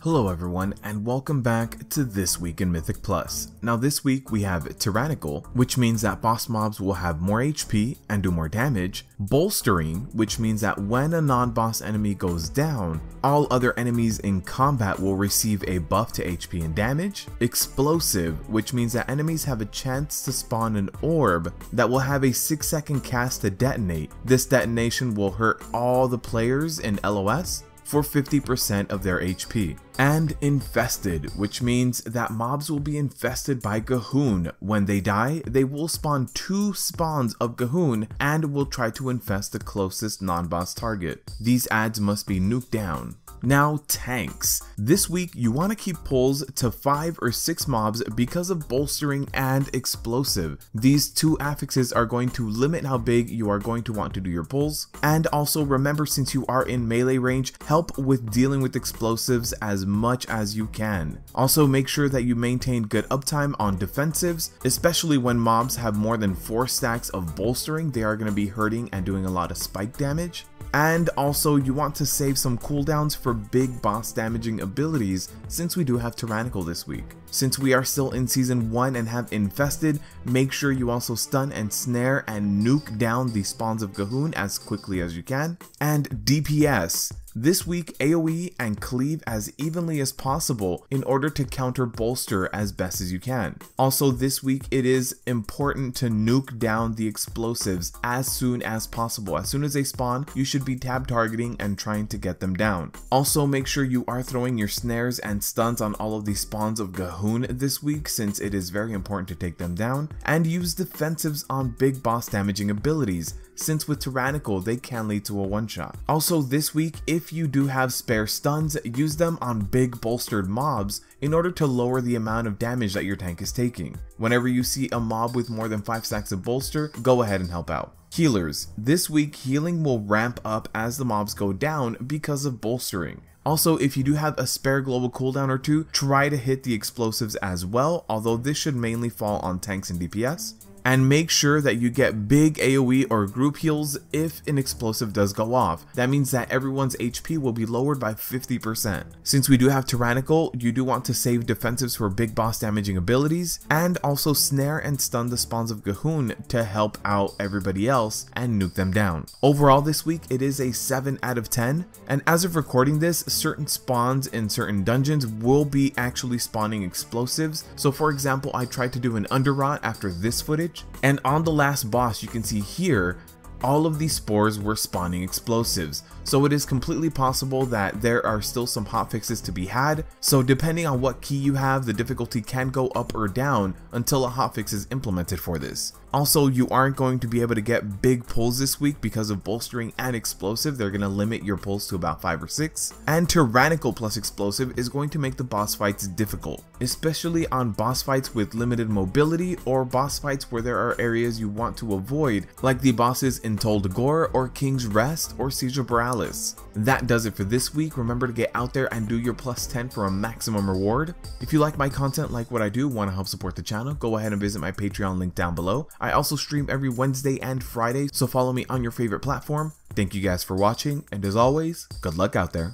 Hello everyone, and welcome back to This Week in Mythic Plus. Now this week we have Tyrannical, which means that boss mobs will have more HP and do more damage. Bolstering, which means that when a non-boss enemy goes down, all other enemies in combat will receive a buff to HP and damage. Explosive, which means that enemies have a chance to spawn an orb that will have a 6-second cast to detonate. This detonation will hurt all the players in LOS for 50% of their HP. And Infested, which means that mobs will be infested by Gahoon. When they die, they will spawn 2 spawns of Gahoon and will try to infest the closest non-boss target. These adds must be nuked down. Now tanks. This week you want to keep pulls to 5 or 6 mobs because of bolstering and explosive. These 2 affixes are going to limit how big you are going to want to do your pulls. And also remember, since you are in melee range, help with dealing with explosives as much as you can. Also make sure that you maintain good uptime on defensives, especially when mobs have more than 4 stacks of bolstering. They are going to be hurting and doing a lot of spike damage. And also you want to save some cooldowns for big boss damaging abilities, since we do have Tyrannical this week. Since we are still in season 1 and have Infested, make sure you also stun and snare and nuke down the spawns of Gahoon as quickly as you can. And DPS. This week, AoE and cleave as evenly as possible in order to counter bolster as best as you can. Also this week, it is important to nuke down the explosives as soon as possible. As soon as they spawn, you should be tab targeting and trying to get them down. Also make sure you are throwing your snares and stuns on all of the spawns of Gahoon this week, since it is very important to take them down. And use defensives on big boss damaging abilities, since with Tyrannical they can lead to a one-shot. Also this week, if you do have spare stuns, use them on big bolstered mobs in order to lower the amount of damage that your tank is taking. Whenever you see a mob with more than 5 stacks of bolster, go ahead and help out. Healers. This week healing will ramp up as the mobs go down because of bolstering. Also, if you do have a spare global cooldown or 2, try to hit the explosives as well, although this should mainly fall on tanks and DPS. And make sure that you get big AoE or group heals if an explosive does go off. That means that everyone's HP will be lowered by 50%. Since we do have Tyrannical, you do want to save defensives for big boss damaging abilities, and also snare and stun the spawns of Gahoon to help out everybody else and nuke them down. Overall this week, it is a 7 out of 10, and as of recording this, certain spawns in certain dungeons will be actually spawning explosives. So for example, I tried to do an underrot after this footage, and on the last boss you can see here, all of these spores were spawning explosives. So it is completely possible that there are still some hotfixes to be had. So depending on what key you have, the difficulty can go up or down until a hotfix is implemented for this. Also, you aren't going to be able to get big pulls this week because of bolstering and explosive. They're going to limit your pulls to about 5 or 6. And Tyrannical plus explosive is going to make the boss fights difficult, especially on boss fights with limited mobility or boss fights where there are areas you want to avoid, like the bosses in Told Gore or King's Rest or Siege of Borealis. That does it for this week. Remember to get out there and do your plus 10 for a maximum reward. If you like my content, like what I do, want to help support the channel, go ahead and visit my Patreon link down below. I also stream every Wednesday and Friday, so follow me on your favorite platform. Thank you guys for watching, and as always, good luck out there.